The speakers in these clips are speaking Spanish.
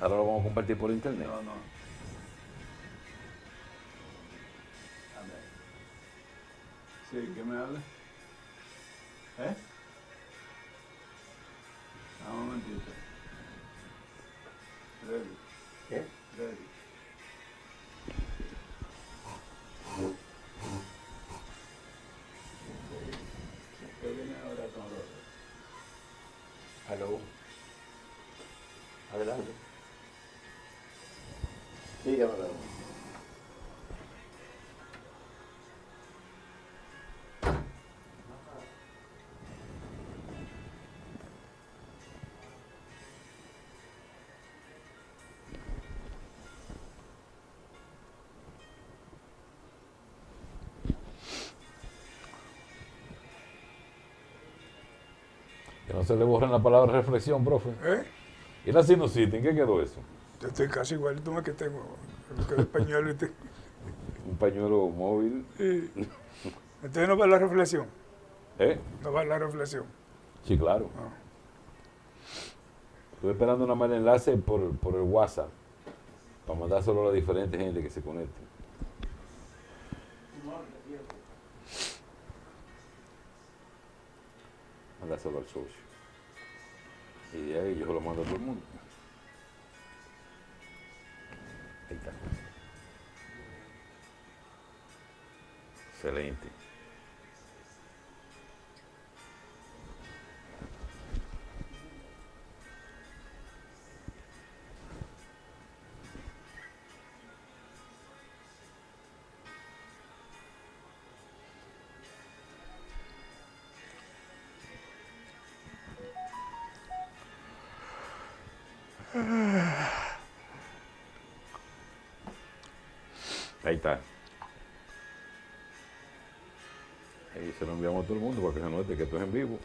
Ahora lo vamos a compartir por internet. No, no. A ver. Sí, ¿qué me habla? ¿Eh? Un momentito. Ready. ¿Qué? Ready. ¿Qué viene ahora con Robert? Aló. Adelante. Dígame, Raúl. Que no se le borren la palabra reflexión, profe. ¿Eh? ¿Y la sinusitis? ¿En qué quedó eso? Yo estoy casi igualito más que tengo. El pañuelo y Un pañuelo móvil. Sí. Entonces no va la reflexión. ¿Eh? No va la reflexión. Sí, claro. No. Estoy esperando una mal enlace por el WhatsApp para mandárselo a la diferente gente que se conecte. Mandárselo al socio. Y de ahí yo se lo mando a todo el mundo. Ahí está. Excelente. Ahí está. Ahí se lo enviamos a todo el mundo para que se note que esto es en vivo.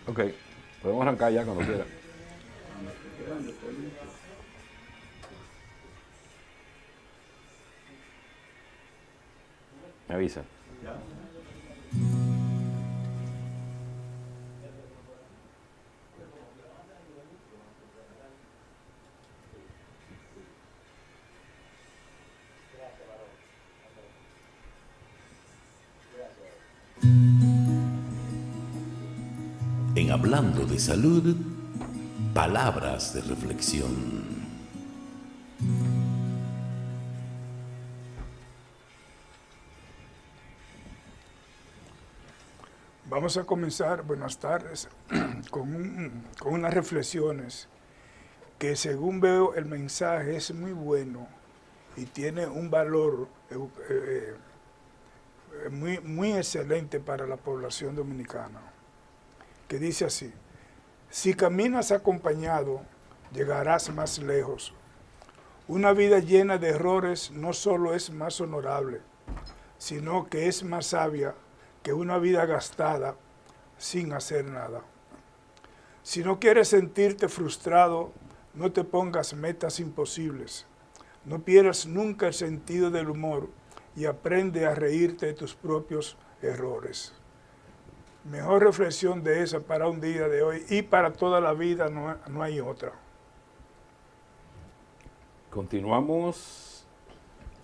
Ok, podemos arrancar ya cuando quiera. Me avisa. ¿Ya? En Hablando de Salud, palabras de reflexión. Vamos a comenzar, buenas tardes, con unas reflexiones que según veo el mensaje es muy bueno y tiene un valor muy excelente para la población dominicana, que dice así: si caminas acompañado, llegarás más lejos. Una vida llena de errores no solo es más honorable, sino que es más sabia que una vida gastada sin hacer nada. Si no quieres sentirte frustrado, no te pongas metas imposibles. No pierdas nunca el sentido del humor y aprende a reírte de tus propios errores. Mejor reflexión de esa para un día de hoy y para toda la vida no hay otra. Continuamos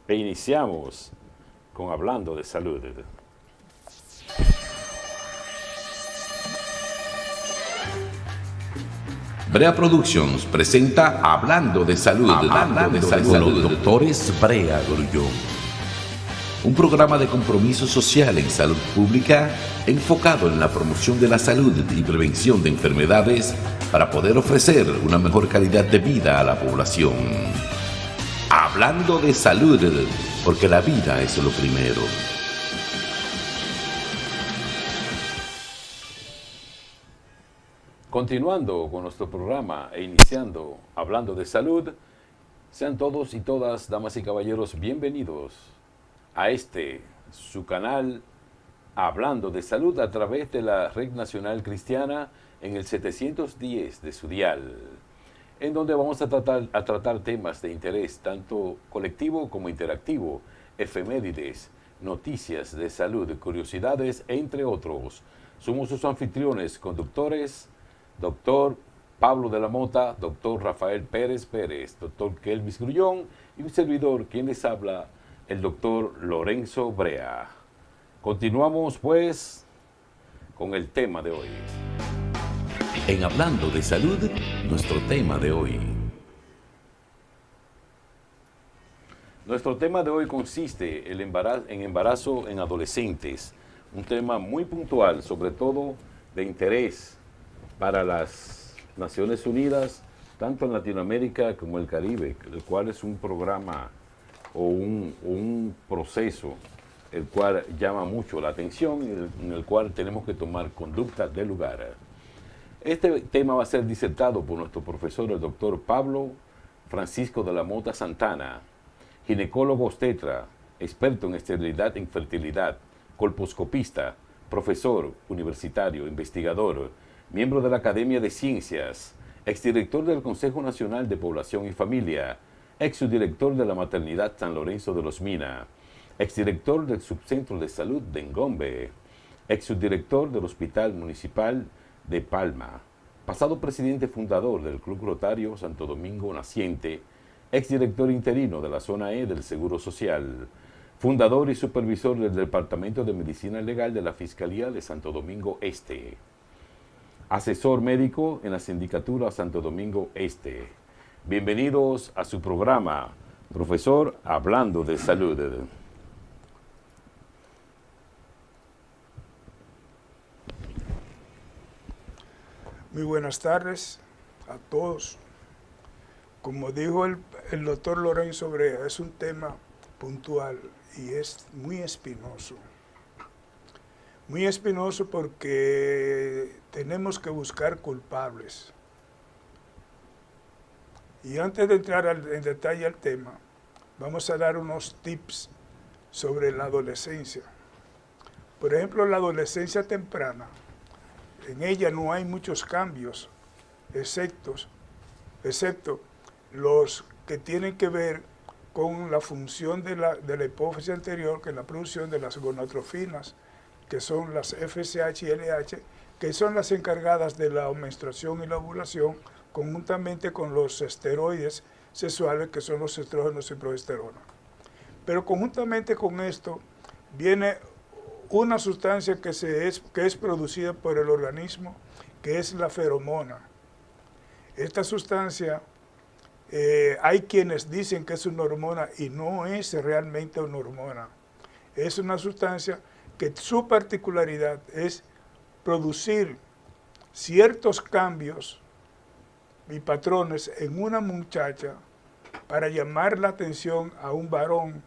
e iniciamos con Hablando de Salud. Brea Productions presenta Hablando de Salud, con los doctores Brea Grullón. Un programa de compromiso social en salud pública enfocado en la promoción de la salud y prevención de enfermedades para poder ofrecer una mejor calidad de vida a la población. Hablando de Salud. porque la vida es lo primero. Continuando con nuestro programa e iniciando hablando de salud, sean todos y todas, damas y caballeros, bienvenidos a su canal Hablando de Salud a través de la Red Nacional Cristiana en el 710 de su dial, en donde vamos a tratar temas de interés tanto colectivo como interactivo, efemérides, noticias de salud, curiosidades, entre otros. Somos sus anfitriones, conductores, doctor Pablo de la Mota, doctor Rafael Pérez Pérez, doctor Kelvis Grullón y un servidor, quien les habla, el doctor Lorenzo Brea. Continuamos pues con el tema de hoy. En Hablando de Salud, nuestro tema de hoy. Nuestro tema de hoy consiste en embarazo en adolescentes, un tema muy puntual, sobre todo de interés para las Naciones Unidas, tanto en Latinoamérica como el Caribe, el cual es un programa o un proceso el cual llama mucho la atención y en el cual tenemos que tomar conducta de lugar. Este tema va a ser disertado por nuestro profesor, el doctor Pablo Francisco de la Mota Santana, ginecólogo obstetra, experto en esterilidad e infertilidad, colposcopista, profesor universitario, investigador, miembro de la Academia de Ciencias, exdirector del Consejo Nacional de Población y Familia, exsubdirector de la Maternidad San Lorenzo de los Mina, exdirector del Subcentro de Salud de Engombe, exsubdirector del Hospital Municipal de Palma, pasado presidente fundador del Club Rotario Santo Domingo Naciente, exdirector interino de la Zona E del Seguro Social, fundador y supervisor del Departamento de Medicina Legal de la Fiscalía de Santo Domingo Este, asesor médico en la Sindicatura Santo Domingo Este. Bienvenidos a su programa, profesor Hablando de Salud. Muy buenas tardes a todos. Como dijo el doctor Lorenzo Brea, es un tema puntual y es muy espinoso. Muy espinoso porque tenemos que buscar culpables. Y antes de entrar en detalle al tema, vamos a dar unos tips sobre la adolescencia. Por ejemplo, la adolescencia temprana. En ella no hay muchos cambios, excepto los que tienen que ver con la función de la hipófisis anterior, que es la producción de las gonadotrofinas, que son las FSH y LH, que son las encargadas de la menstruación y la ovulación, conjuntamente con los esteroides sexuales, que son los estrógenos y progesterona. Pero conjuntamente con esto viene una sustancia que es producida por el organismo, que es la feromona. Esta sustancia, hay quienes dicen que es una hormona y no es realmente una hormona. Es una sustancia que su particularidad es producir ciertos cambios y patrones en una muchacha para llamar la atención a un varón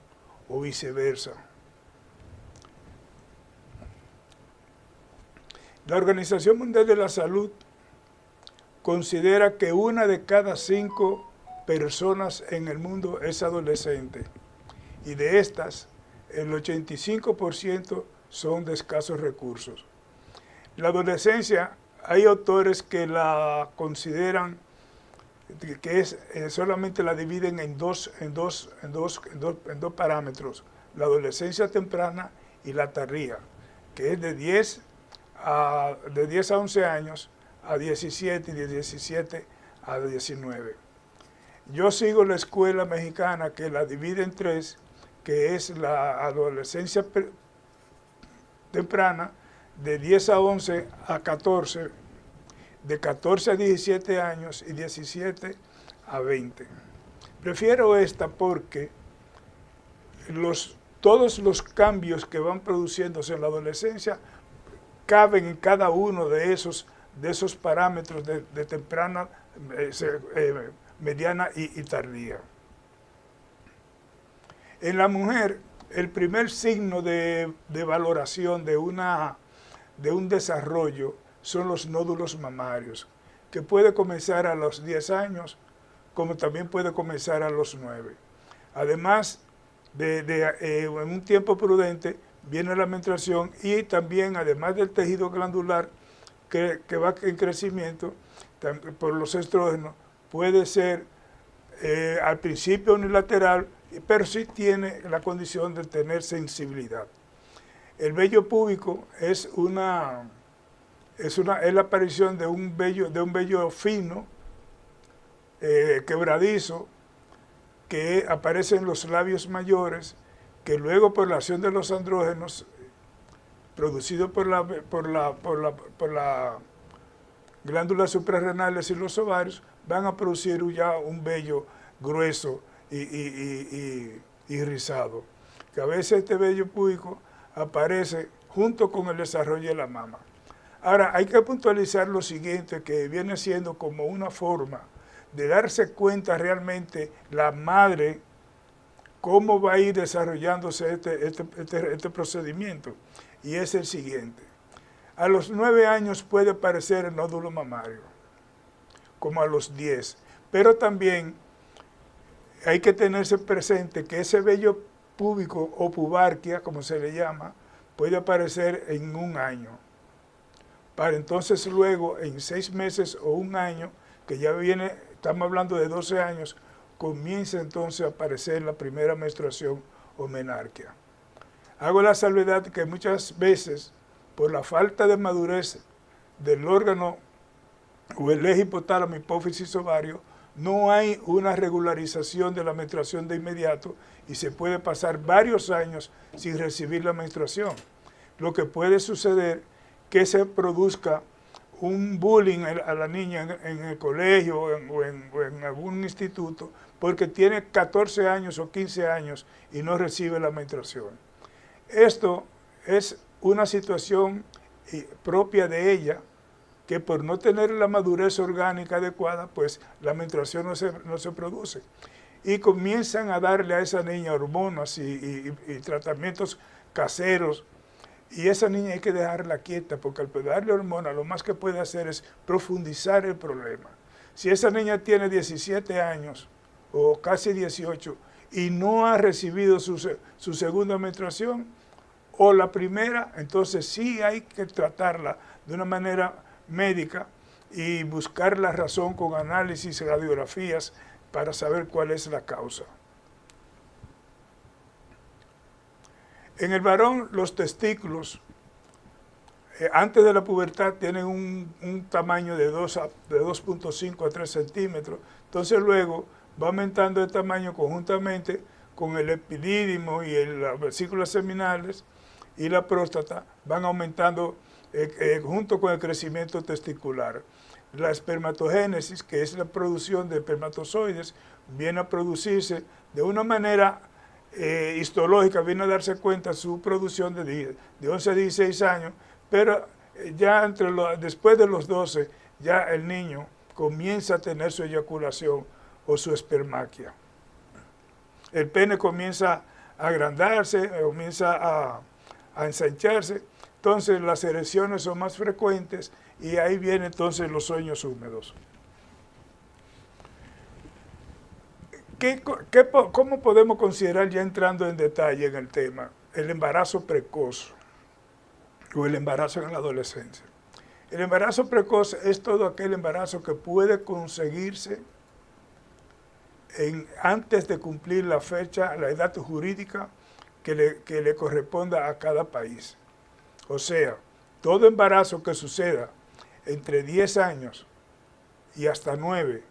o viceversa. La Organización Mundial de la Salud considera que 1 de cada 5 personas en el mundo es adolescente y de estas el 85% son de escasos recursos. La adolescencia, hay autores que la consideran que solamente la dividen en dos parámetros, la adolescencia temprana y la tardía, que es de 10 a 11 años a 17 y de 17 a 19. Yo sigo la escuela mexicana que la divide en 3, que es la adolescencia temprana, de 10 a 11 a 14, de 14 a 17 años y 17 a 20. Prefiero esta porque todos los cambios que van produciéndose en la adolescencia caben en cada uno de esos parámetros de temprana, mediana y tardía. En la mujer, el primer signo de valoración de un desarrollo son los nódulos mamarios, que puede comenzar a los 10 años, como también puede comenzar a los 9. Además, en un tiempo prudente viene la menstruación y también, además del tejido glandular que va en crecimiento por los estrógenos, puede ser al principio unilateral, pero sí tiene la condición de tener sensibilidad. El vello púbico es la aparición de un vello fino, quebradizo, que aparece en los labios mayores, que luego por la acción de los andrógenos, producido por la glándulas suprarrenales y los ovarios, van a producir ya un vello grueso y rizado. Que a veces este vello púbico aparece junto con el desarrollo de la mama. Ahora, hay que puntualizar lo siguiente, que viene siendo como una forma de darse cuenta realmente la madre cómo va a ir desarrollándose este procedimiento. Y es el siguiente. A los 9 años puede aparecer el nódulo mamario, como a los 10. Pero también hay que tenerse presente que ese vello púbico o pubarquia, como se le llama, puede aparecer en 1 año. Para entonces luego, en 6 meses o 1 año, que ya viene, estamos hablando de 12 años, comienza entonces a aparecer la primera menstruación o menarquia. Hago la salvedad que muchas veces, por la falta de madurez del órgano o el eje hipotálamo, hipófisis, ovario, no hay una regularización de la menstruación de inmediato y se puede pasar varios años sin recibir la menstruación. Lo que puede suceder que se produzca un bullying a la niña en el colegio o en algún instituto porque tiene 14 años o 15 años y no recibe la menstruación. Esto es una situación propia de ella, que por no tener la madurez orgánica adecuada, pues la menstruación no se produce. Y comienzan a darle a esa niña hormonas y tratamientos caseros, y esa niña hay que dejarla quieta, porque al darle hormonas lo más que puede hacer es profundizar el problema. Si esa niña tiene 17 años o casi 18 y no ha recibido su segunda menstruación o la primera, entonces sí hay que tratarla de una manera médica y buscar la razón con análisis y radiografías para saber cuál es la causa. En el varón, los testículos, antes de la pubertad, tienen un tamaño de 2.5 a 3 centímetros. Entonces luego va aumentando de tamaño conjuntamente con el epidídimo y las vesículas seminales y la próstata, van aumentando junto con el crecimiento testicular. La espermatogénesis, que es la producción de espermatozoides, viene a producirse de una manera histológica, viene a darse cuenta su producción de 11 a 16 años, pero ya después de los 12, ya el niño comienza a tener su eyaculación o su espermaquia. El pene comienza a agrandarse, comienza a ensancharse, entonces las erecciones son más frecuentes y ahí vienen entonces los sueños húmedos. ¿Cómo podemos considerar, ya entrando en detalle en el tema, el embarazo precoz o el embarazo en la adolescencia? El embarazo precoz es todo aquel embarazo que puede conseguirse antes de cumplir la fecha, la edad jurídica que le corresponda a cada país. O sea, todo embarazo que suceda entre 10 años y hasta 9,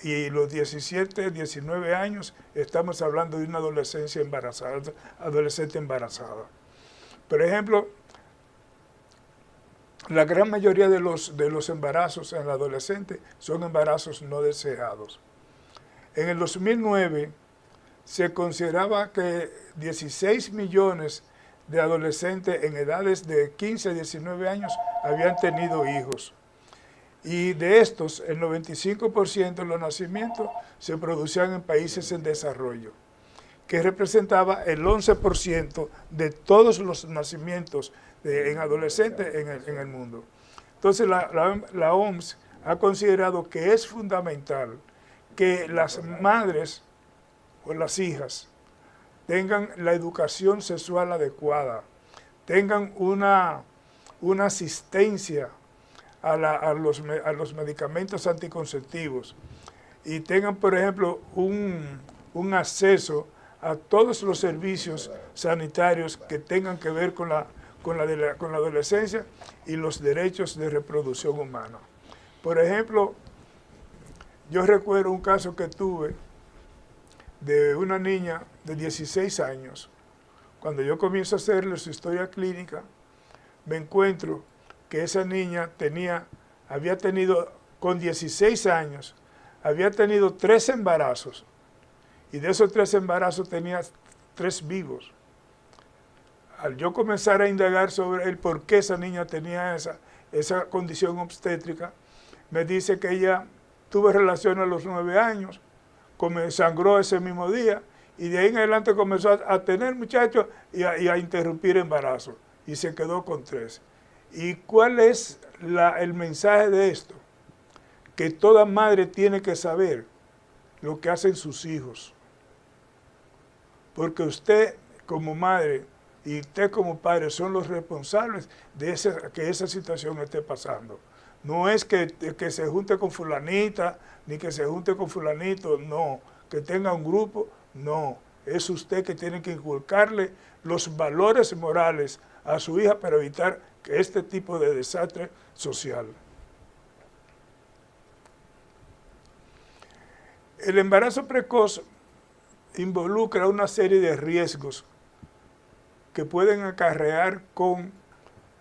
y los 17, 19 años, estamos hablando de una adolescente embarazada. Por ejemplo, la gran mayoría de los embarazos en la adolescente son embarazos no deseados. En el 2009 se consideraba que 16 millones de adolescentes en edades de 15 a 19 años habían tenido hijos. Y de estos, el 95% de los nacimientos se producían en países en desarrollo. que representaba el 11% de todos los nacimientos en adolescentes en el mundo. Entonces la OMS ha considerado que es fundamental que las madres o las hijas tengan la educación sexual adecuada, tengan una asistencia a los medicamentos anticonceptivos y tengan, por ejemplo, un acceso a todos los servicios sanitarios que tengan que ver con la adolescencia y los derechos de reproducción humana. Por ejemplo, yo recuerdo un caso que tuve de una niña de 16 años. Cuando yo comienzo a hacerle su historia clínica, me encuentro que esa niña había tenido, con 16 años, había tenido 3 embarazos. Y de esos 3 embarazos tenía 3 vivos. Al yo comenzar a indagar sobre el por qué esa niña tenía esa condición obstétrica, me dice que ella tuvo relaciones a los 9 años, sangró ese mismo día, y de ahí en adelante comenzó a tener muchachos y a interrumpir embarazo, y se quedó con 3. ¿Y cuál es el mensaje de esto? Que toda madre tiene que saber lo que hacen sus hijos. Porque usted como madre y usted como padre son los responsables de que esa situación esté pasando. No es que se junte con fulanita, ni que se junte con fulanito, no. Que tenga un grupo, no. Es usted que tiene que inculcarle los valores morales a su hija para evitar que este tipo de desastre social. El embarazo precoz involucra una serie de riesgos que pueden acarrear con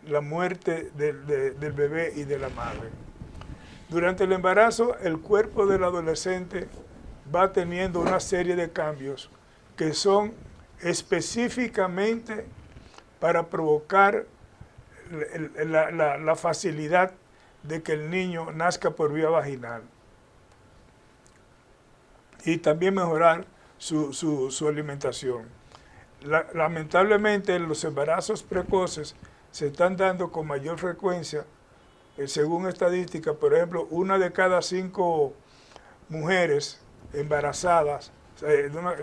la muerte del bebé y de la madre. Durante el embarazo, el cuerpo del adolescente va teniendo una serie de cambios que son específicamente para provocar la facilidad de que el niño nazca por vía vaginal y también mejorar su alimentación. Lamentablemente, los embarazos precoces se están dando con mayor frecuencia, según estadísticas. Por ejemplo, 1 de cada 5 mujeres embarazadas,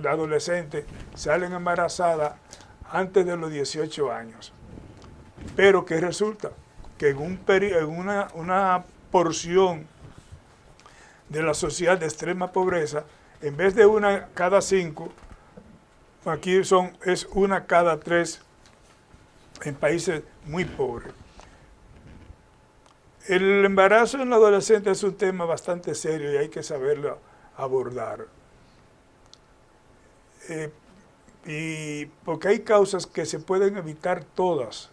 adolescentes, salen embarazadas antes de los 18 años. Pero ¿qué resulta? Que en una porción de la sociedad de extrema pobreza, en vez de 1 cada 5, aquí es 1 cada 3 en países muy pobres. El embarazo en la adolescente es un tema bastante serio y hay que saberlo abordar. Y porque hay causas que se pueden evitar todas.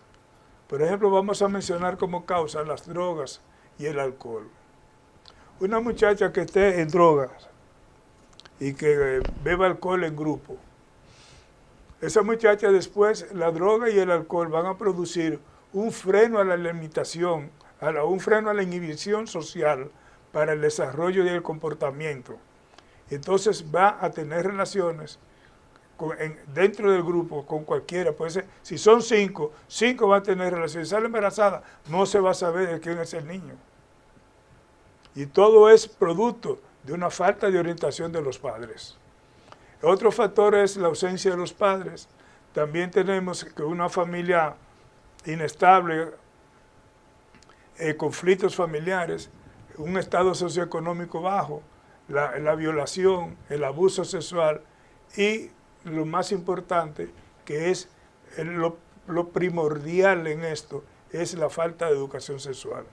Por ejemplo, vamos a mencionar como causa las drogas y el alcohol. Una muchacha que esté en drogas y que beba alcohol en grupo, esa muchacha después, la droga y el alcohol van a producir un freno a la limitación, un freno a la inhibición social para el desarrollo y el comportamiento. Entonces va a tener relaciones dentro del grupo con cualquiera. Puede ser, si son 5 van a tener relaciones. Si sale embarazada, no se va a saber de quién es el niño. Y todo es producto de una falta de orientación de los padres. Otro factor es la ausencia de los padres. También tenemos que una familia inestable, conflictos familiares, un estado socioeconómico bajo, la violación, el abuso sexual y lo más importante, que es lo primordial en esto, es la falta de educación sexual.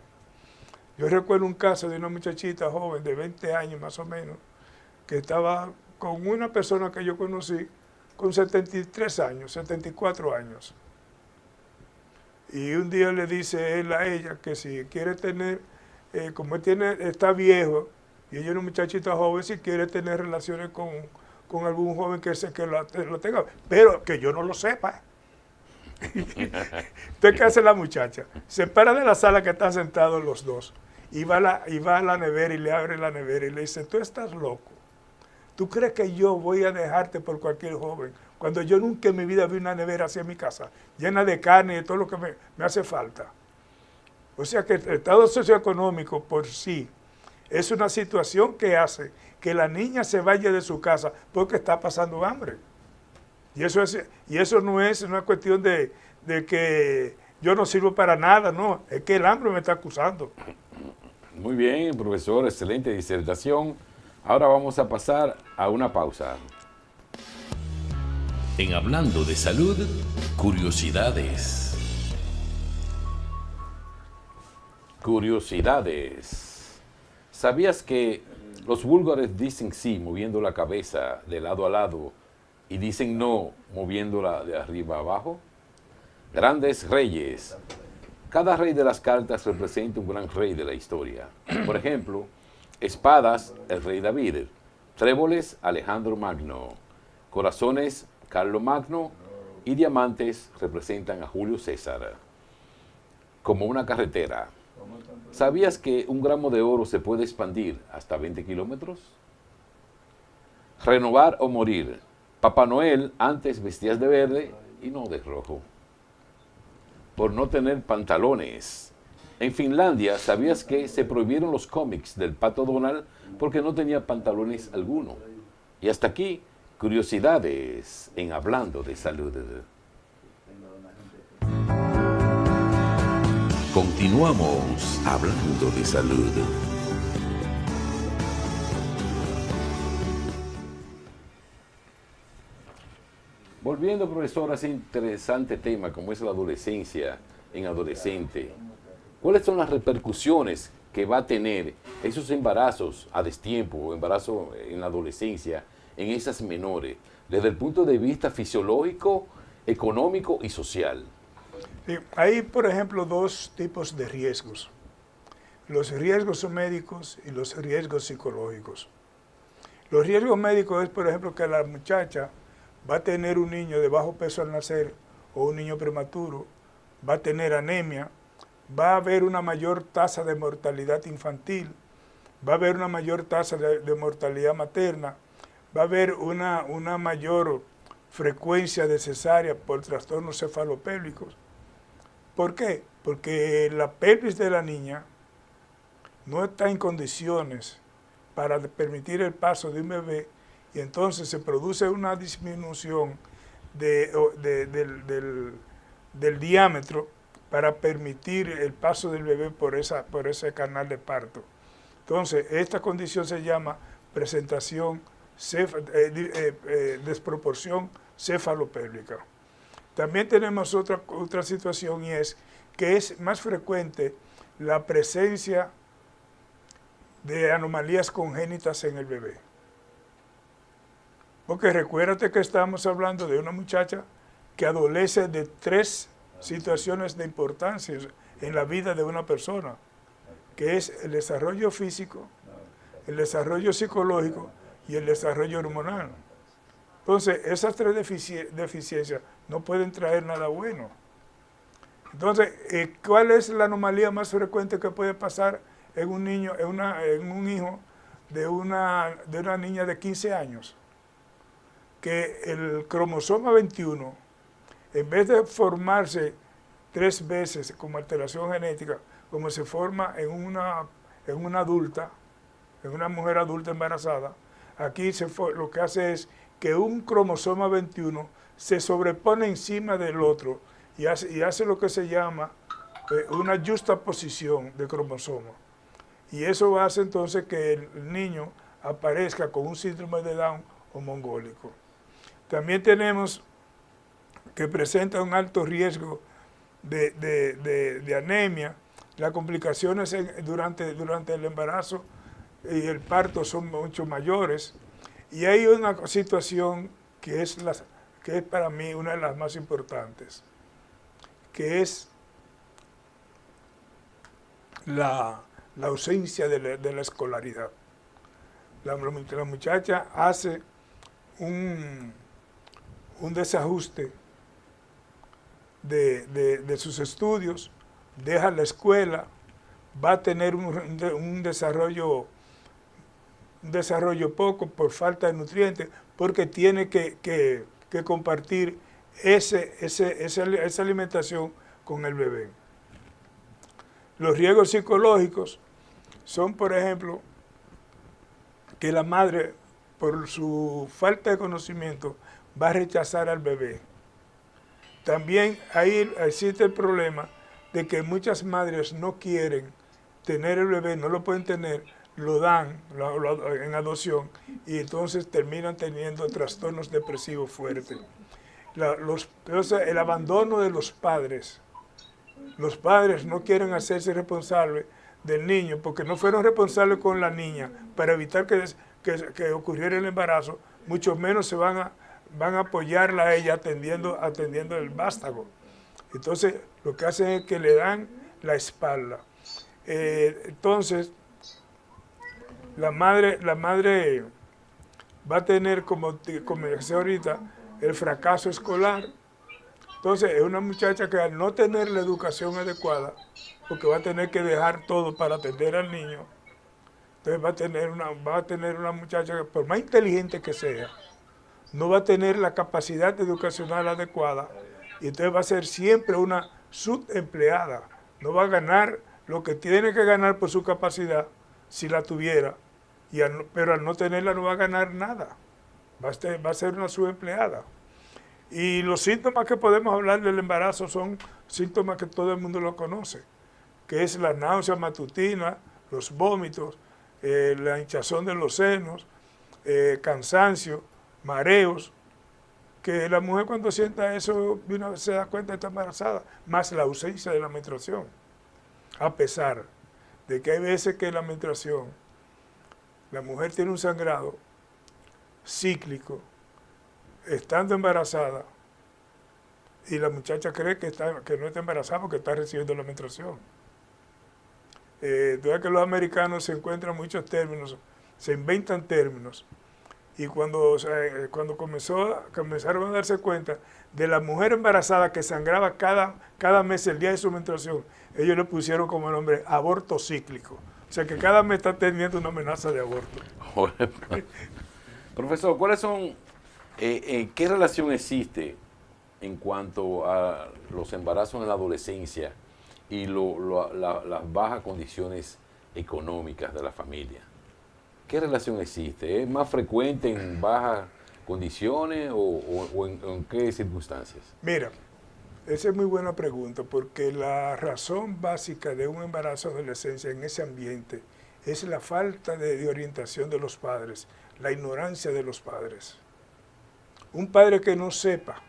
Yo recuerdo un caso de una muchachita joven de 20 años más o menos, que estaba con una persona que yo conocí con 73 años, 74 años. Y un día le dice él a ella que si quiere tener, como él está viejo, y ella es una muchachita joven, si quiere tener relaciones con algún joven que lo tenga, pero que yo no lo sepa. Entonces, ¿qué hace la muchacha? Se para de la sala que están sentados los dos, y va a la nevera y le abre la nevera y le dice, tú estás loco. ¿Tú crees que yo voy a dejarte por cualquier joven? Cuando yo nunca en mi vida vi una nevera así en mi casa, llena de carne y de todo lo que me hace falta. O sea que el estado socioeconómico por sí es una situación que hace que la niña se vaya de su casa porque está pasando hambre. Y eso no es una cuestión de que yo no sirvo para nada, no, es que el hambre me está acusando. Muy bien, profesor, excelente disertación. Ahora vamos a pasar a una pausa. En Hablando de Salud, curiosidades. Curiosidades. ¿Sabías que los búlgaros dicen sí moviendo la cabeza de lado a lado y dicen no moviéndola de arriba a abajo? Grandes reyes. Cada rey de las cartas representa un gran rey de la historia. Por ejemplo, espadas, el rey David. Tréboles, Alejandro Magno. Corazones, Carlo Magno. Y diamantes representan a Julio César. Como una carretera. ¿Sabías que un gramo de oro se puede expandir hasta 20 kilómetros? Renovar o morir. Papá Noel antes vestías de verde y no de rojo. Por no tener pantalones. En Finlandia, ¿sabías que se prohibieron los cómics del Pato Donald porque no tenía pantalones alguno? Y hasta aquí, curiosidades en Hablando de Salud. Continuamos hablando de salud. Volviendo, profesor, a ese interesante tema como es la adolescencia en adolescente, ¿cuáles son las repercusiones que va a tener esos embarazos a destiempo o embarazo en la adolescencia en esas menores, desde el punto de vista fisiológico, económico y social? Sí, hay, por ejemplo, dos tipos de riesgos. Los riesgos médicos y los riesgos psicológicos. Los riesgos médicos es, por ejemplo, que la muchacha va a tener un niño de bajo peso al nacer o un niño prematuro, va a tener anemia, va a haber una mayor tasa de mortalidad infantil, va a haber una mayor tasa de mortalidad materna, va a haber una mayor frecuencia de cesárea por trastornos cefalopélvicos. ¿Por qué? Porque la pelvis de la niña no está en condiciones para permitir el paso de un bebé y entonces se produce una disminución del diámetro para permitir el paso del bebé por ese canal de parto. Entonces, esta condición se llama desproporción cefalopélvica. También tenemos otra situación y es que es más frecuente la presencia de anomalías congénitas en el bebé. Porque recuérdate que estamos hablando de una muchacha que adolece de 3 situaciones de importancia en la vida de una persona, que es el desarrollo físico, el desarrollo psicológico y el desarrollo hormonal. Entonces, esas 3 deficiencias no pueden traer nada bueno. Entonces, ¿cuál es la anomalía más frecuente que puede pasar en un niño, en un hijo de una niña de 15 años? Que el cromosoma 21, en vez de formarse 3 veces como alteración genética, como se forma en una adulta, en una mujer adulta embarazada, aquí lo que hace es que un cromosoma 21 se sobrepone encima del otro y hace lo que se llama una justaposición de cromosomas. Y eso hace entonces que el niño aparezca con un síndrome de Down o mongólico. También tenemos que presenta un alto riesgo de anemia. Las complicaciones durante el embarazo y el parto son mucho mayores. Y hay una situación que es para mí una de las más importantes, que es la ausencia de la escolaridad. La muchacha hace un desajuste de sus estudios, deja la escuela, va a tener un desarrollo un desarrollo poco por falta de nutrientes, porque tiene que compartir esa alimentación con el bebé. Los riesgos psicológicos son, por ejemplo, que la madre, por su falta de conocimiento, va a rechazar al bebé. También ahí existe el problema de que muchas madres no quieren tener el bebé, no lo pueden tener, lo dan en adopción y entonces terminan teniendo trastornos depresivos fuertes. Entonces, el abandono de los padres. Los padres no quieren hacerse responsables del niño porque no fueron responsables con la niña para evitar que ocurriera el embarazo, mucho menos se van a apoyarla a ella atendiendo el vástago. Entonces, lo que hacen es que le dan la espalda. Entonces, la madre va a tener, como decía ahorita, el fracaso escolar. Entonces, es una muchacha que al no tener la educación adecuada, porque va a tener que dejar todo para atender al niño, entonces va a tener una muchacha que, por más inteligente que sea, no va a tener la capacidad educacional adecuada y entonces va a ser siempre una subempleada. No va a ganar lo que tiene que ganar por su capacidad si la tuviera, pero al no tenerla no va a ganar nada. Va a ser una subempleada. Y los síntomas que podemos hablar del embarazo son síntomas que todo el mundo lo conoce, que es la náusea matutina, los vómitos, la hinchazón de los senos, cansancio, mareos, que la mujer cuando sienta eso de una vez se da cuenta que está embarazada, más la ausencia de la menstruación. A pesar de que hay veces que la menstruación, la mujer tiene un sangrado cíclico, estando embarazada, y la muchacha cree que no está embarazada porque está recibiendo la menstruación. Entonces que los americanos se encuentran muchos términos, se inventan términos, y cuando comenzaron a darse cuenta de la mujer embarazada que sangraba cada mes el día de su menstruación, ellos le pusieron como nombre aborto cíclico. O sea que cada mes está teniendo una amenaza de aborto. Profesor, ¿cuáles son, qué relación existe en cuanto a los embarazos en la adolescencia y las bajas condiciones económicas de la familia? ¿Qué relación existe? ¿Es más frecuente en bajas condiciones o en qué circunstancias? Mira, esa es muy buena pregunta, porque la razón básica de un embarazo de adolescencia en ese ambiente es la falta de orientación de los padres, la ignorancia de los padres. Un padre que no sepa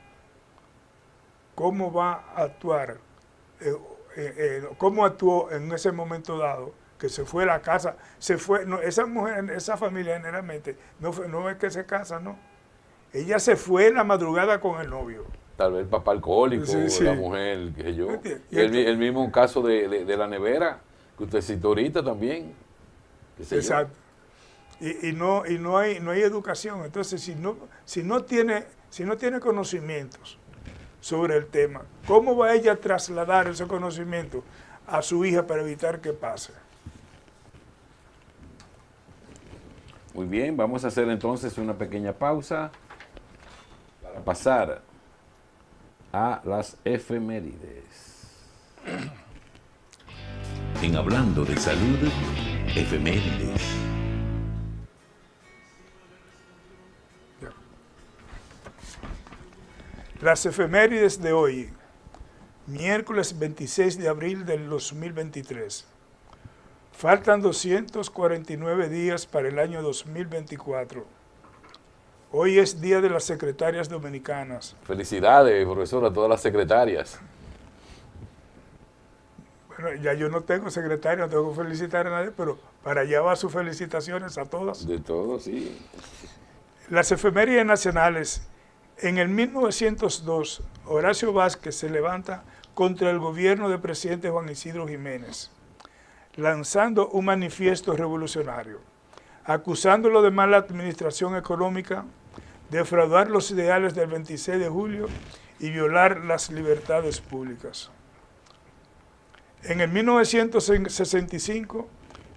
cómo va a actuar, cómo actuó en ese momento dado, que se fue a la casa, esa mujer, esa familia generalmente, no es que se casa, no. Ella se fue en la madrugada con el novio. Tal vez el papá alcohólico, sí. la mujer, qué sé yo. El mismo caso de la nevera, que usted citó ahorita también. Exacto. Y no hay educación. Entonces, si no tiene conocimientos sobre el tema, ¿cómo va ella a trasladar ese conocimiento a su hija para evitar que pase? Muy bien, vamos a hacer entonces una pequeña pausa para pasar a las efemérides. En Hablando de Salud, efemérides. Las efemérides de hoy, miércoles 26 de abril del 2023. Faltan 249 días para el año 2024. Hoy es Día de las Secretarias Dominicanas. Felicidades, profesor, a todas las secretarias. Bueno, ya yo no tengo secretaria, no tengo que felicitar a nadie, pero para allá va sus felicitaciones a todas. De todo, sí. Las efemérides nacionales. En el 1902, Horacio Vázquez se levanta contra el gobierno del presidente Juan Isidro Jiménez, lanzando un manifiesto revolucionario, acusándolo de mala administración económica, defraudar los ideales del 26 de julio y violar las libertades públicas. En el 1965,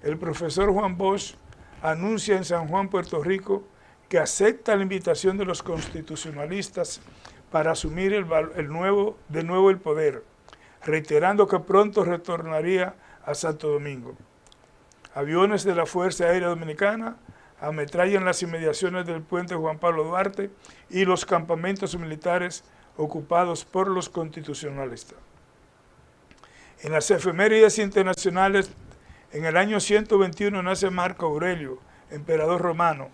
el profesor Juan Bosch anuncia en San Juan, Puerto Rico, que acepta la invitación de los constitucionalistas para asumir de nuevo el poder, reiterando que pronto retornaría a Santo Domingo. Aviones de la Fuerza Aérea Dominicana ametrallan las inmediaciones del puente Juan Pablo Duarte y los campamentos militares ocupados por los constitucionalistas. En las efemérides internacionales, en el año 121 nace Marco Aurelio, emperador romano.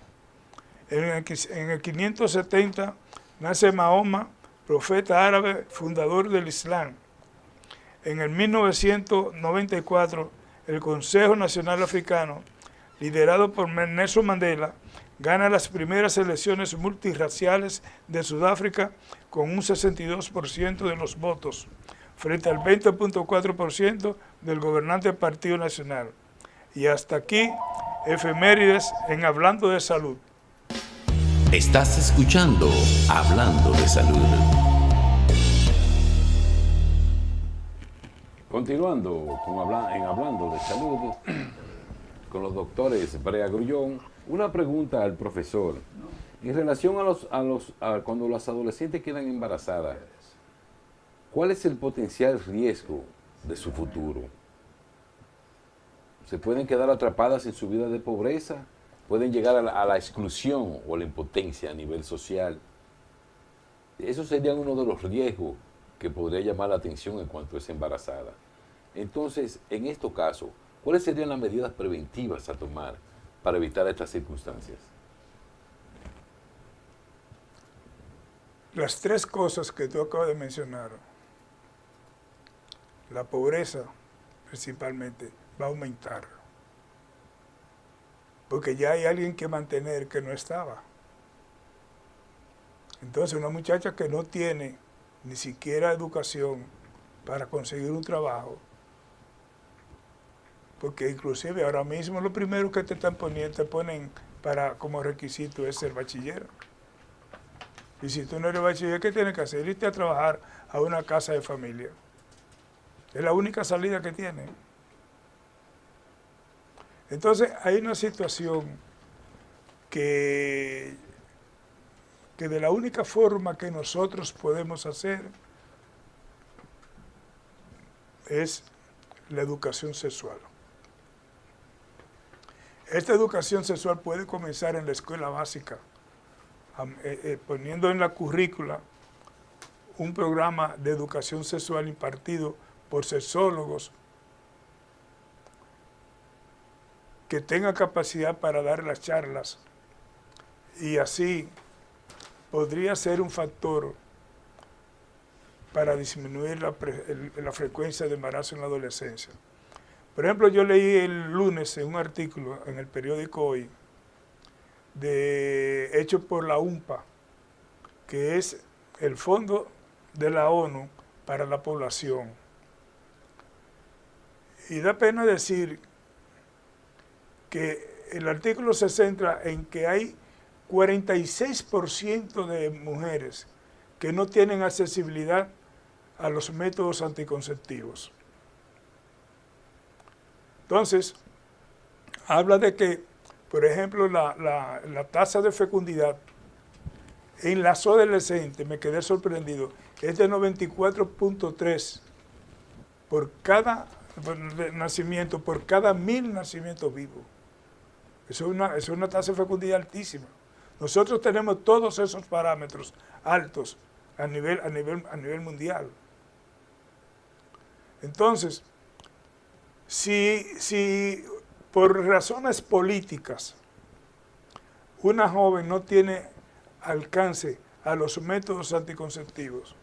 En el 570 nace Mahoma, profeta árabe, fundador del Islam. En el 1994, el Consejo Nacional Africano, liderado por Nelson Mandela, gana las primeras elecciones multirraciales de Sudáfrica con un 62% de los votos, frente al 20.4% del gobernante Partido Nacional. Y hasta aquí, efemérides en Hablando de Salud. Estás escuchando Hablando de Salud. Continuando en Hablando de Salud, con los doctores Brea Grullón, una pregunta al profesor. En relación a cuando las adolescentes quedan embarazadas, ¿cuál es el potencial riesgo de su futuro? ¿Se pueden quedar atrapadas en su vida de pobreza? ¿Pueden llegar a la exclusión o la impotencia a nivel social? Eso sería uno de los riesgos que podría llamar la atención en cuanto es embarazada. Entonces, en estos casos, ¿cuáles serían las medidas preventivas a tomar para evitar estas circunstancias? Las tres cosas que tú acabas de mencionar, la pobreza principalmente va a aumentar, porque ya hay alguien que mantener que no estaba. Entonces una muchacha que no tiene ni siquiera educación para conseguir un trabajo, porque inclusive ahora mismo lo primero que te ponen como requisito es ser bachiller. Y si tú no eres bachiller, ¿qué tienes que hacer? Irte a trabajar a una casa de familia. Es la única salida que tiene. Entonces hay una situación que de la única forma que nosotros podemos hacer es la educación sexual. Esta educación sexual puede comenzar en la escuela básica, poniendo en la currícula un programa de educación sexual impartido por sexólogos que tengan capacidad para dar las charlas, y así podría ser un factor para disminuir la frecuencia de embarazo en la adolescencia. Por ejemplo, yo leí el lunes en un artículo en el periódico Hoy, hecho por la UNPA, que es el Fondo de la ONU para la Población. Y da pena decir que el artículo se centra en que hay 46% de mujeres que no tienen accesibilidad a los métodos anticonceptivos. Entonces, habla de que, por ejemplo, la tasa de fecundidad en las adolescentes, me quedé sorprendido, es de 94.3 por cada nacimiento, por cada 1000 nacimientos vivos. Eso es una tasa de fecundidad altísima. Nosotros tenemos todos esos parámetros altos a nivel mundial. Entonces, si por razones políticas una joven no tiene alcance a los métodos anticonceptivos,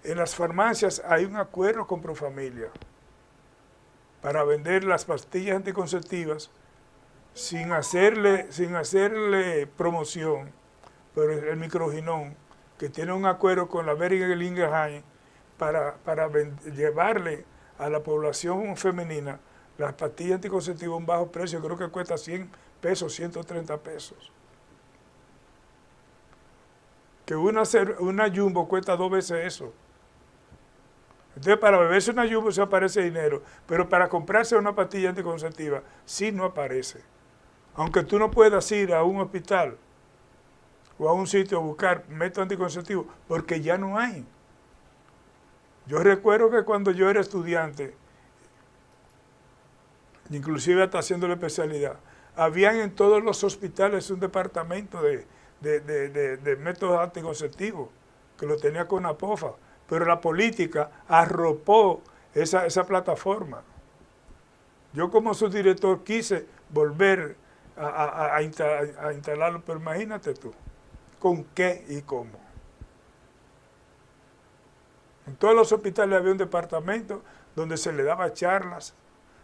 en las farmacias hay un acuerdo con Profamilia para vender las pastillas anticonceptivas sin hacerle promoción, pero el microginón, que tiene un acuerdo con la Boehringer Ingelheim para llevarle a la población femenina las pastillas anticonceptivas a un bajo precio, creo que cuesta 100 pesos, 130 pesos. Que una Jumbo cuesta 2 veces eso. Entonces, para beberse una yuba se aparece dinero, pero para comprarse una pastilla anticonceptiva sí no aparece. Aunque tú no puedas ir a un hospital o a un sitio a buscar método anticonceptivo, porque ya no hay. Yo recuerdo que cuando yo era estudiante, inclusive hasta haciendo la especialidad, habían en todos los hospitales un departamento de métodos anticonceptivos, que lo tenía con Apofa, pero la política arropó esa plataforma. Yo como subdirector quise volver a instalarlo, pero imagínate tú, ¿con qué y cómo? En todos los hospitales había un departamento donde se le daba charlas,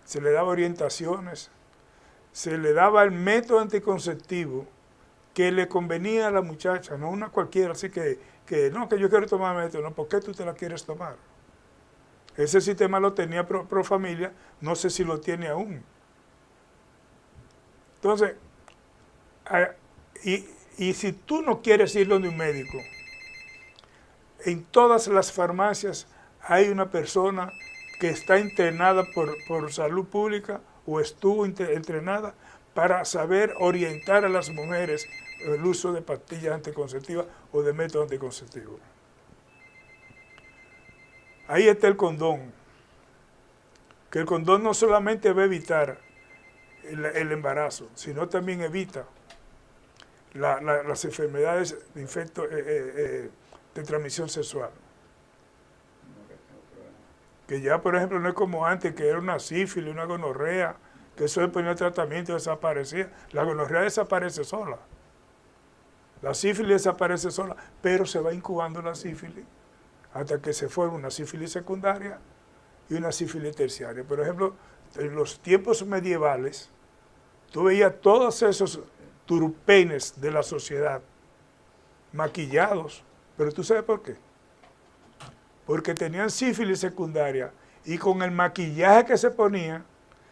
se le daba orientaciones, se le daba el método anticonceptivo que le convenía a la muchacha, no una cualquiera, así que no, que yo quiero tomar método, no, ¿por qué tú te la quieres tomar? Ese sistema lo tenía Profamilia, no sé si lo tiene aún. Entonces, y si tú no quieres ir donde un médico, en todas las farmacias hay una persona que está entrenada por salud pública o estuvo entrenada para saber orientar a las mujeres el uso de pastillas anticonceptivas o de método anticonceptivo. Ahí está el condón, que el condón no solamente va a evitar el embarazo, sino también evita las enfermedades de transmisión sexual. Que ya, por ejemplo, no es como antes, que era una sífilis, una gonorrea, que eso le ponía tratamiento y desaparecía. La gonorrea desaparece sola. La sífilis desaparece sola, pero se va incubando la sífilis hasta que se forma una sífilis secundaria y una sífilis terciaria. Por ejemplo, en los tiempos medievales, tú veías todos esos turpenes de la sociedad maquillados, pero ¿tú sabes por qué? Porque tenían sífilis secundaria y con el maquillaje que se ponía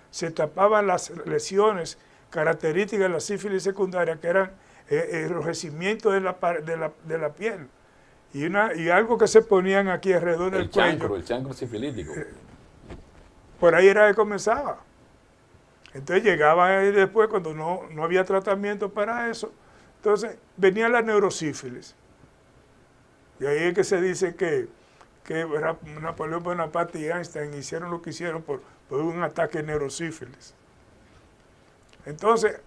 se tapaban las lesiones características de la sífilis secundaria, que eran enrojecimiento de la piel y algo que se ponían aquí alrededor del cuello. El chancro sifilítico. Por ahí era que comenzaba. Entonces llegaba ahí después, cuando no había tratamiento para eso, entonces venía la neurosífilis. Y ahí es que se dice que Napoleón Bonaparte y Einstein hicieron lo que hicieron por un ataque de neurosífilis. Entonces,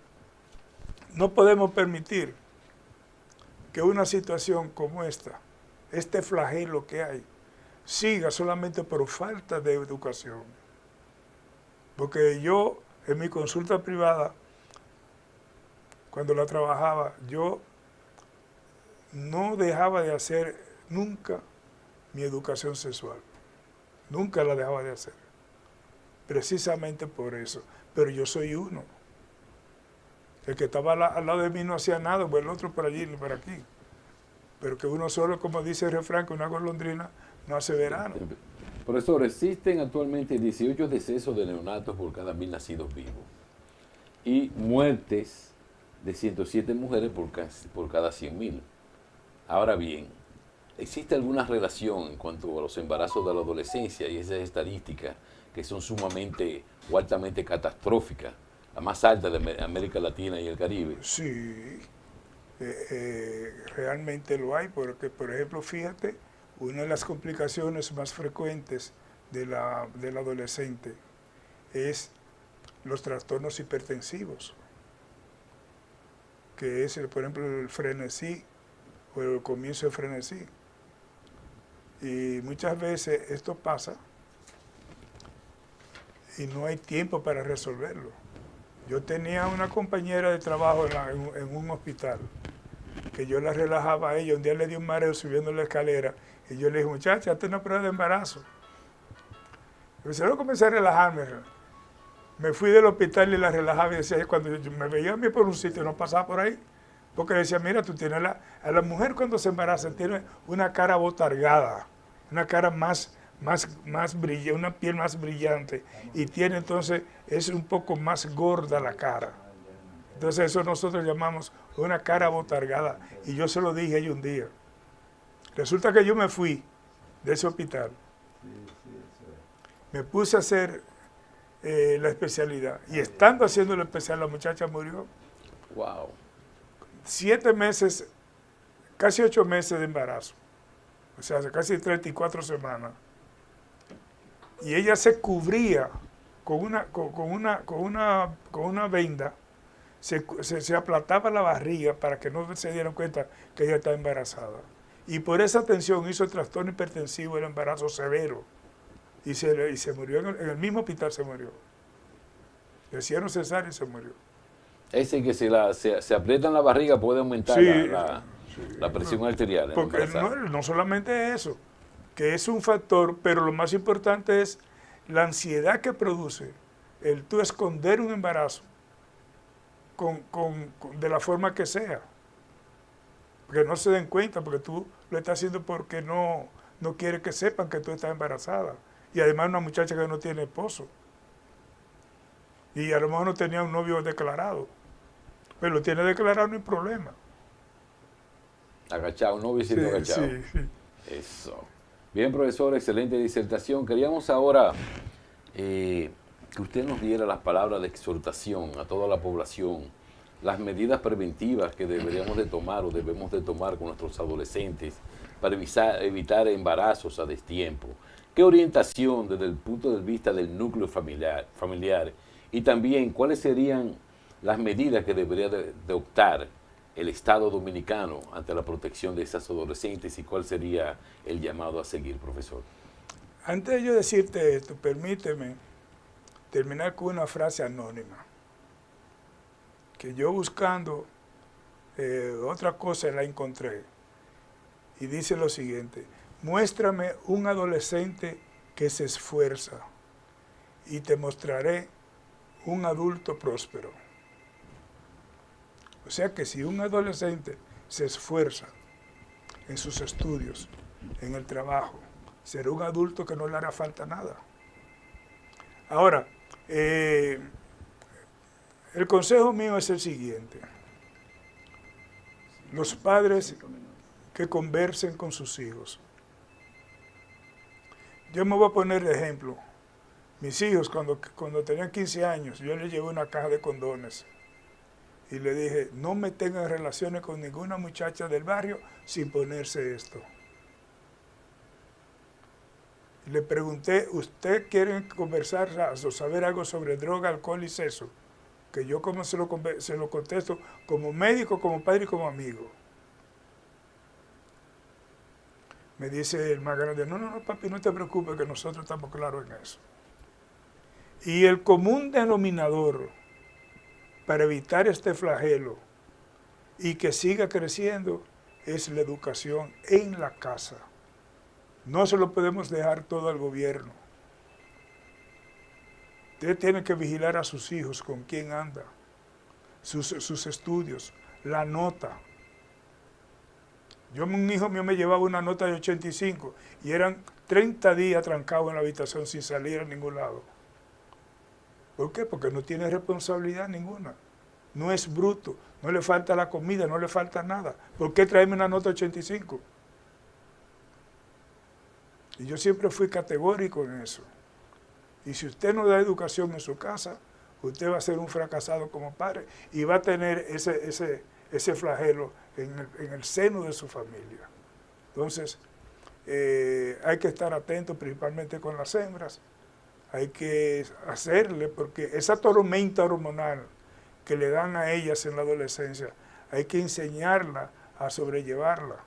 no podemos permitir que una situación como esta, este flagelo que hay, siga solamente por falta de educación. Porque yo, en mi consulta privada, cuando la trabajaba, yo no dejaba de hacer nunca mi educación sexual. Nunca la dejaba de hacer. Precisamente por eso. Pero yo soy uno. El que estaba al lado de mí no hacía nada, pues el otro por allí ni por aquí. Pero que uno solo, como dice el refrán, que una golondrina no hace verano. Profesor, existen actualmente 18 decesos de neonatos por cada 1000 nacidos vivos y muertes de 107 mujeres por cada 100.000. Ahora bien, ¿existe alguna relación en cuanto a los embarazos de la adolescencia y esas estadísticas que son sumamente o altamente catastróficas, la más alta de América Latina y el Caribe? Sí, realmente lo hay, porque, por ejemplo, fíjate, una de las complicaciones más frecuentes del adolescente es los trastornos hipertensivos, que es, por ejemplo, el frenesí o el comienzo de frenesí. Y muchas veces esto pasa y no hay tiempo para resolverlo. Yo tenía una compañera de trabajo en un hospital que yo la relajaba a ella. Un día le di un mareo subiendo la escalera y yo le dije, muchacha, hazte una prueba de embarazo. Y yo comencé a relajarme. Me fui del hospital y la relajaba y decía, cuando yo me veía a mí por un sitio, no pasaba por ahí, porque decía, mira, tú tienes a la mujer cuando se embaraza tiene una cara botargada, una cara más brillante, una piel más brillante, y tiene entonces, es un poco más gorda la cara. Entonces eso nosotros llamamos una cara botargada, y yo se lo dije ahí un día. Resulta que yo me fui de ese hospital Me puse a hacer la especialidad. Y estando haciendo la especialidad, la muchacha murió. Wow. 7 meses, casi 8 meses de embarazo. O sea, casi 34 semanas. Y ella se cubría con una venda, se aplataba la barriga para que no se dieran cuenta que ella estaba embarazada. Y por esa tensión hizo el trastorno hipertensivo, el embarazo severo. Y se murió, en el mismo hospital se murió. Le hicieron cesárea y se murió. Ese que se aprieta en la barriga puede aumentar Sí, la presión arterial. en la Porque embarazada. no solamente eso, que es un factor, pero lo más importante es la ansiedad que produce el tú esconder un embarazo de la forma que sea. Porque no se den cuenta, porque tú lo estás haciendo porque no quieres que sepan que tú estás embarazada. Y además una muchacha que no tiene esposo. Y a lo mejor no tenía un novio declarado. Pero lo tiene declarado, no hay problema. Agachado, no visito agachado. Sí. Eso. Bien, profesor, excelente disertación. Queríamos ahora que usted nos diera las palabras de exhortación a toda la población, las medidas preventivas que deberíamos de tomar o debemos de tomar con nuestros adolescentes para evitar embarazos a destiempo. ¿Qué orientación desde el punto de vista del núcleo familiar y también cuáles serían las medidas que debería de optar el Estado dominicano ante la protección de esas adolescentes y cuál sería el llamado a seguir, profesor? Antes de yo decirte esto, permíteme terminar con una frase anónima, que yo buscando otra cosa la encontré, y dice lo siguiente: muéstrame un adolescente que se esfuerza y te mostraré un adulto próspero. O sea que si un adolescente se esfuerza en sus estudios, en el trabajo, será un adulto que no le hará falta nada. Ahora, el consejo mío es el siguiente: los padres que conversen con sus hijos. Yo me voy a poner de ejemplo. Mis hijos, cuando tenían 15 años, yo les llevé una caja de condones y le dije, no me tengan relaciones con ninguna muchacha del barrio sin ponerse esto. Y le pregunté, ¿usted quiere conversar o saber algo sobre droga, alcohol y sexo? Que yo como se lo contesto como médico, como padre y como amigo. Me dice el más grande, no, papi, no te preocupes, que nosotros estamos claros en eso. Y el común denominador para evitar este flagelo y que siga creciendo es la educación en la casa. No se lo podemos dejar todo al gobierno. Usted tiene que vigilar a sus hijos, con quién anda, sus estudios, la nota. Un hijo mío me llevaba una nota de 85 y eran 30 días trancados en la habitación sin salir a ningún lado. ¿Por qué? Porque no tiene responsabilidad ninguna. No es bruto, no le falta la comida, no le falta nada. ¿Por qué traerme una nota 85? Y yo siempre fui categórico en eso. Y si usted no da educación en su casa, usted va a ser un fracasado como padre y va a tener ese flagelo en el seno de su familia. Entonces, hay que estar atentos principalmente con las hembras. Hay que hacerle, porque esa tormenta hormonal que le dan a ellas en la adolescencia, hay que enseñarla a sobrellevarla.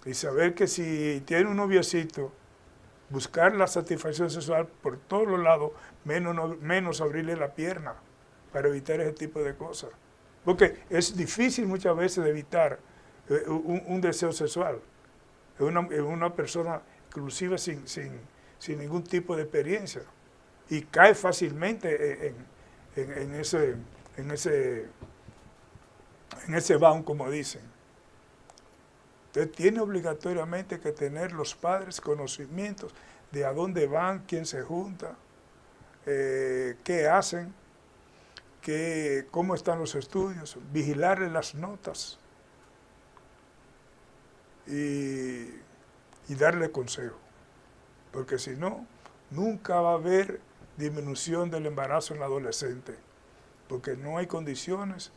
Y saber que si tiene un noviecito, buscar la satisfacción sexual por todos los lados, menos abrirle la pierna, para evitar ese tipo de cosas. Porque es difícil muchas veces de evitar un deseo sexual en una persona inclusive sin ningún tipo de experiencia, y cae fácilmente en ese bound, como dicen. Usted tiene obligatoriamente que tener los padres conocimientos de a dónde van, quién se junta, qué hacen, cómo están los estudios, vigilarle las notas y darle consejo. Porque si no, nunca va a haber disminución del embarazo en la adolescente, porque no hay condiciones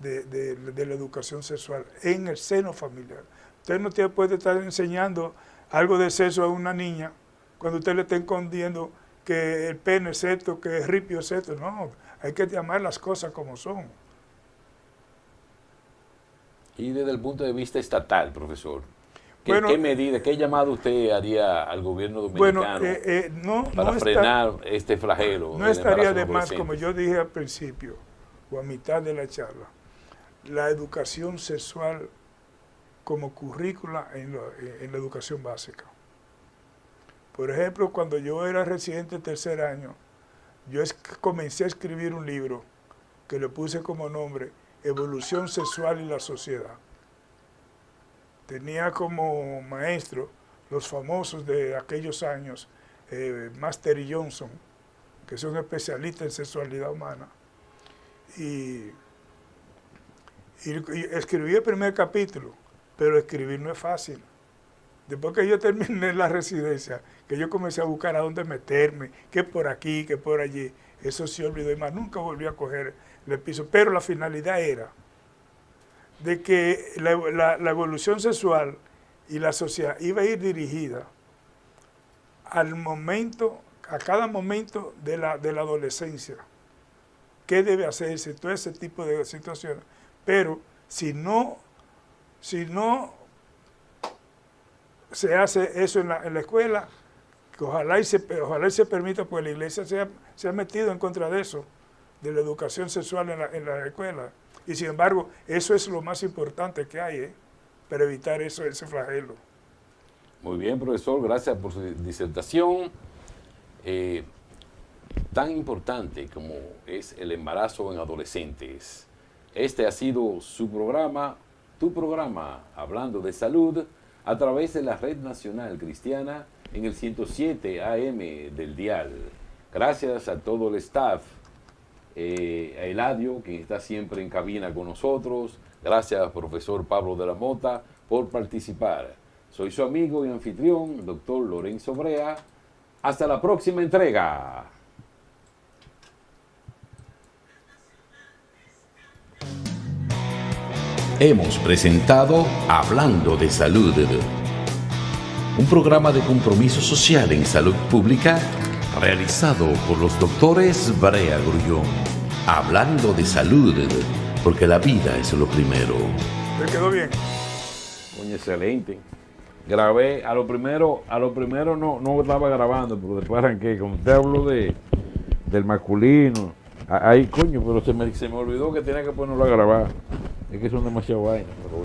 de la educación sexual en el seno familiar. Usted no puede estar enseñando algo de sexo a una niña cuando usted le está escondiendo que el pene es esto, que el ripio es esto. No, hay que llamar las cosas como son. Y desde el punto de vista estatal, profesor, Bueno, ¿qué medida, qué llamado usted haría al gobierno dominicano para frenar este flagelo? No estaría de más, como yo dije al principio, o a mitad de la charla, la educación sexual como currícula en la educación básica. Por ejemplo, cuando yo era residente de tercer año, yo comencé a escribir un libro que le puse como nombre Evolución Sexual y la Sociedad. Tenía como maestro los famosos de aquellos años, Master y Johnson, que son especialistas en sexualidad humana. Y escribí el primer capítulo, pero escribir no es fácil. Después que yo terminé la residencia, que yo comencé a buscar a dónde meterme, que por aquí, que por allí, eso se olvidó y más nunca volví a coger el piso. Pero la finalidad era de que la evolución sexual y la sociedad iba a ir dirigida al momento, a cada momento de la adolescencia. ¿Qué debe hacerse? Todo ese tipo de situaciones. Pero si no se hace eso en la escuela, que ojalá y se permita, pues la iglesia se ha metido en contra de eso, de la educación sexual en la escuela. Y sin embargo, eso es lo más importante que hay, para evitar ese flagelo. Muy bien, profesor, gracias por su disertación. Tan importante como es el embarazo en adolescentes. Este ha sido su programa, tu programa, Hablando de Salud, a través de la Red Nacional Cristiana en el 107 AM del dial. Gracias a todo el staff, a Eladio, que está siempre en cabina con nosotros. Gracias, profesor Pablo de la Mota, por participar. Soy su amigo y anfitrión, doctor Lorenzo Brea. Hasta la próxima entrega. Hemos presentado Hablando de Salud, un programa de compromiso social en salud pública realizado por los doctores Brea Grullón. Hablando de salud, porque la vida es lo primero. ¿Te quedó bien? Coño, excelente. Grabé, a lo primero no estaba grabando, pero después arranqué. Como usted habló del masculino, ahí coño, pero se me olvidó que tenía que ponerlo a grabar. Es que son demasiado vainas.